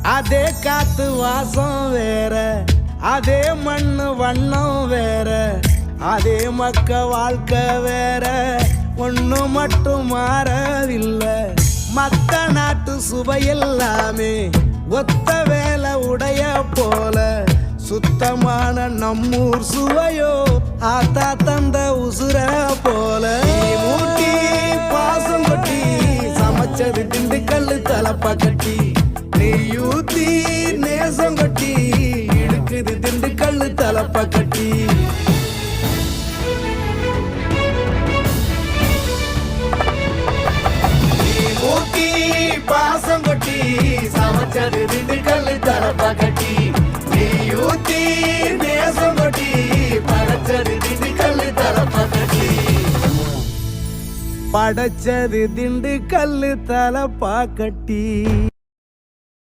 அதே காத்து வாசம் வேற, அதே மண்ணு வண்ணம் வேற, அதே மக்க வாழ்க்கை வேற, ஒண்ணு மட்டும் மாறவில்லை. மத்த நாட்டு சுவையெல்லாமே ஒத்த வேலை உடைய போல, சுத்தமான நம்மூர் சுவையோ ஆத்தா தந்த உசுர போல. மூட்டி பாசம் கொட்டி சமைச்சது திண்டுக்கல்லு தலப்பா கட்டி, நெய்யூத்தி நேசம் கொட்டி இழுக்குது திண்டுக்கல்லு தலப்பா கட்டி. மூட்டி பாசம் கொட்டி சமைச்சது திண்டுக்கல்லு தலப்பா கட்டி, நெய்யூத்தி நேசம் கொட்டி படைச்சது திண்டுக்கல்லு தலப்பா கட்டி. படைச்சது திண்டுக்கல்லு தலப்பா கட்டி.